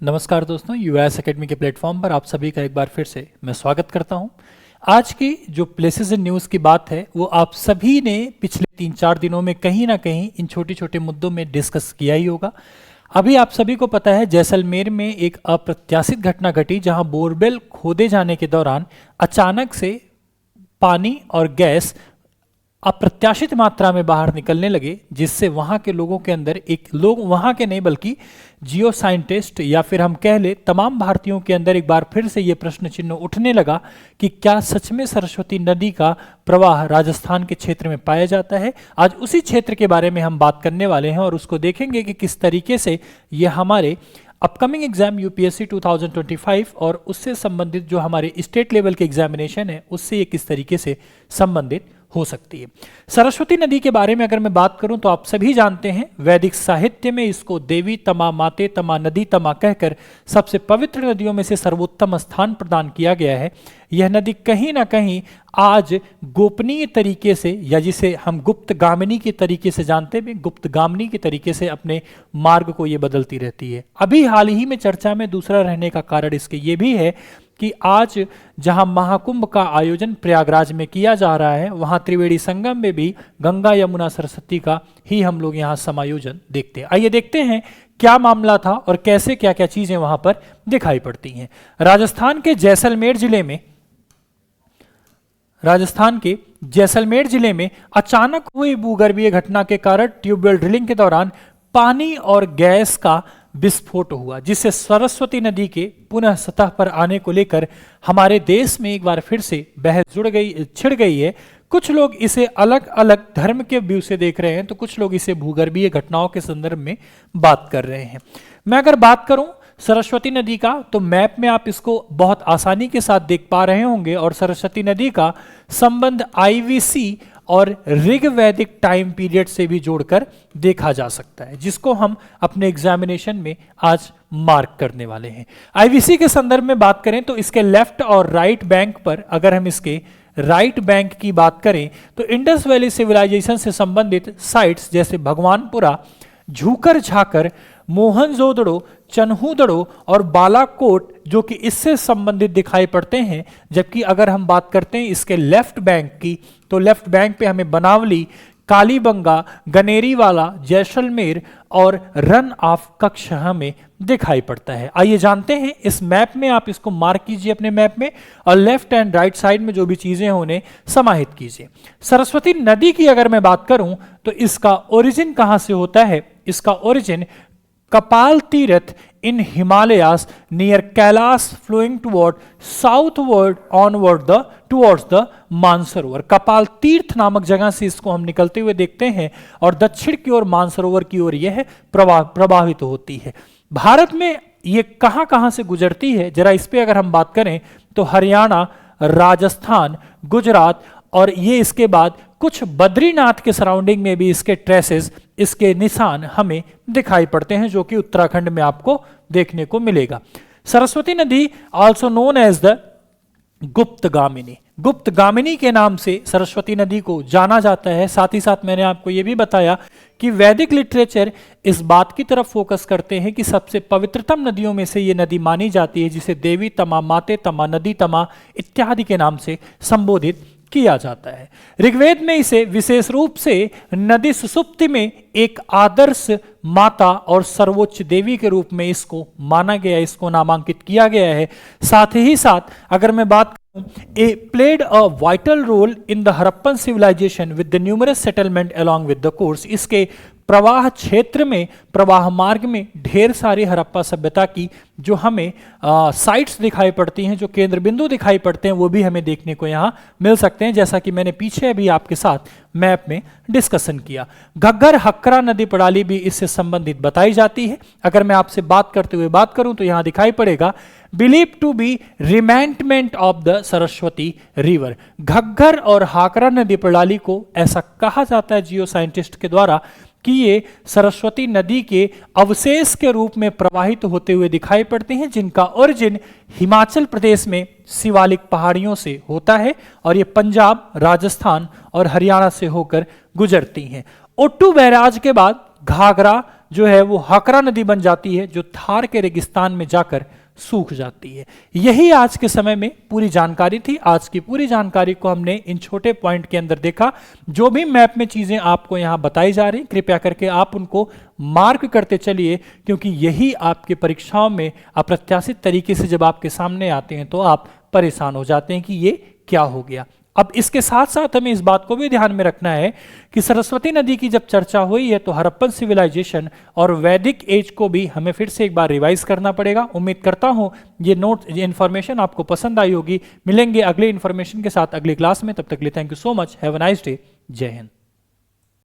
नमस्कार दोस्तों, US academy के प्लेटफॉर्म पर आप सभी का एक बार फिर से मैं स्वागत करता हूं। आज की जो प्लेसेस इन न्यूज़ की बात है वो आप सभी ने पिछले 3-4 दिनों में कहीं ना कहीं इन छोटे छोटे मुद्दों में डिस्कस किया ही होगा। अभी आप सभी को पता है जैसलमेर में एक अप्रत्याशित घटना घटी जहां बोरवेल खोदे जाने के दौरान अचानक से पानी और गैस अप्रत्याशित मात्रा में बाहर निकलने लगे, जिससे वहां के लोगों के अंदर वहां के नहीं बल्कि जियो साइंटिस्ट या फिर हम कह ले तमाम भारतीयों के अंदर एक बार फिर से ये प्रश्न चिन्ह उठने लगा कि क्या सच में सरस्वती नदी का प्रवाह राजस्थान के क्षेत्र में पाया जाता है। आज उसी क्षेत्र के बारे में हम बात करने वाले हैं और उसको देखेंगे कि किस तरीके से ये हमारे अपकमिंग एग्जाम यूपीएससी 2025 और उससे संबंधित जो हमारे स्टेट लेवल के एग्जामिनेशन है उससे ये किस तरीके से संबंधित हो सकती है। सरस्वती नदी के बारे में अगर मैं बात करूं तो आप सभी जानते हैं वैदिक साहित्य में इसको देवी तमा, माते तमा, नदी तमा कहकर सबसे पवित्र नदियों में से सर्वोत्तम स्थान प्रदान किया गया है। यह नदी कहीं ना कहीं आज गोपनीय तरीके से, या जिसे हम गुप्तगामिनी के तरीके से जानते हैं, गुप्तगामिनी के तरीके से अपने मार्ग को ये बदलती रहती है। अभी हाल ही में चर्चा में दूसरा रहने का कारण इसके ये भी है कि आज जहां महाकुंभ का आयोजन प्रयागराज में किया जा रहा है वहां त्रिवेणी संगम में भी गंगा यमुना सरस्वती का ही हम लोग यहां समायोजन देखते हैं। आइए देखते हैं क्या मामला था और कैसे क्या क्या चीजें वहां पर दिखाई पड़ती हैं। राजस्थान के जैसलमेर जिले में अचानक हुई भूगर्भीय घटना के कारण ट्यूबवेल ड्रिलिंग के दौरान पानी और गैस का विस्फोट हुआ, जिससे सरस्वती नदी के पुनः सतह पर आने को लेकर हमारे देश में एक बार फिर से बहस छिड़ गई है। कुछ लोग इसे अलग अलग धर्म के व्यू से देख रहे हैं तो कुछ लोग इसे भूगर्भीय घटनाओं के संदर्भ में बात कर रहे हैं। मैं अगर बात करूं सरस्वती नदी का तो मैप में आप इसको बहुत आसानी के साथ देख पा रहे होंगे और सरस्वती नदी का संबंध आईवीसी और ऋग्वैदिक टाइम पीरियड से भी जोड़कर देखा जा सकता है, जिसको हम अपने एग्जामिनेशन में आज मार्क करने वाले हैं। आईवीसी के संदर्भ में बात करें तो इसके लेफ्ट और राइट बैंक पर, अगर हम इसके राइट बैंक की बात करें तो इंडस वैली सिविलाइजेशन से संबंधित साइट्स जैसे भगवानपुरा, झूकर झाकर, मोहनजोदड़ो, चन्हूदड़ो और बालाकोट जो कि इससे संबंधित दिखाई पड़ते हैं। जबकि अगर हम बात करते हैं इसके लेफ्ट बैंक की तो लेफ्ट बैंक पे हमें बनावली, कालीबंगा, गनेरीवाला, जैसलमेर और रन ऑफ कच्छ हमें दिखाई पड़ता है। आइए जानते हैं इस मैप में, आप इसको मार्क कीजिए अपने मैप में और लेफ्ट एंड राइट साइड में जो भी चीजें हैं उन्हें समाहित कीजिए। सरस्वती नदी की अगर मैं बात करूं तो इसका ओरिजिन कहां से होता है? इसका origin Kapal Tirth in Himalayas near Kailash flowing toward southward onward towards the Mansarovar. Kapal Tirth नामक जगह से इसको हम निकलते हुए देखते हैं और दक्षिण की ओर मानसरोवर की ओर यह प्रभावित होती है। भारत में ये कहां कहां से गुजरती है जरा इस पे अगर हम बात करें तो हरियाणा, राजस्थान, गुजरात और ये इसके बाद कुछ बद्रीनाथ के सराउंडिंग में भी इसके ट्रेसेस, इसके निशान हमें दिखाई पड़ते हैं, जो कि उत्तराखंड में आपको देखने को मिलेगा। सरस्वती नदी आल्सो नोन एज द गुप्तगामिनी, गुप्तगामिनी के नाम से सरस्वती नदी को जाना जाता है। साथ ही साथ मैंने आपको यह भी बताया कि वैदिक लिटरेचर इस बात की तरफ फोकस करते हैं कि सबसे पवित्रतम नदियों में से ये नदी मानी जाती है, जिसे देवी तमा, माते तमा, नदी तमा इत्यादि के नाम से संबोधित किया जाता है। ऋग्वेद में इसे विशेष रूप से नदी सुसुप्ति में एक आदर्श माता और सर्वोच्च देवी के रूप में इसको माना गया, इसको नामांकित किया गया है। साथ ही साथ अगर मैं बात played a vital role in the Harappan civilization with the numerous settlement along with the course। इसके प्रवाह क्षेत्र में, प्रवाह मार्ग में ढेर सारी हड़प्पा सभ्यता की जो हमें साइट्स दिखाई पड़ती हैं, जो केंद्र बिंदु दिखाई पड़ते हैं, वो भी हमें देखने को यहाँ मिल सकते हैं, जैसा कि मैंने पीछे अभी आपके साथ मैप में डिस्कशन किया। घग्गर हक्करा नदी प्रणाली भी इससे संबंधित बताई जाती है। अगर मैं आपसे बात करते हुए बात करूं तो यहाँ दिखाई पड़ेगा believe to be remnant of the Saraswati river. Ghaggar और हाकरा नदी प्रणाली को ऐसा कहा जाता है जियो साइंटिस्ट के द्वारा कि ये सरस्वती नदी के अवशेष के रूप में प्रवाहित होते हुए दिखाई पड़ते हैं, जिनका ओरिजिन हिमाचल प्रदेश में शिवालिक पहाड़ियों से होता है और ये पंजाब, राजस्थान और हरियाणा से होकर गुजरती हैं। ओट्टू बैराज के बाद घाघरा, जो है वो हाकरा नदी बन जाती है, जो थार के रेगिस्तान में जाकर सूख जाती है। यही आज के समय में पूरी जानकारी थी। आज की पूरी जानकारी को हमने इन छोटे पॉइंट के अंदर देखा। जो भी मैप में चीजें आपको यहां बताई जा रही, कृपया करके आप उनको मार्क करते चलिए, क्योंकि यही आपके परीक्षाओं में अप्रत्याशित तरीके से जब आपके सामने आते हैं तो आप परेशान हो जाते हैं कि ये क्या हो गया। अब इसके साथ साथ हमें इस बात को भी ध्यान में रखना है कि सरस्वती नदी की जब चर्चा हुई है तो हड़प्पन सिविलाइजेशन और वैदिक एज को भी हमें फिर से एक बार रिवाइज करना पड़ेगा। उम्मीद करता हूं ये इन्फॉर्मेशन आपको पसंद आई होगी। मिलेंगे अगले इन्फॉर्मेशन के साथ अगली क्लास में, तब तक के लिए thank you so much, have a nice day, जय हिंद।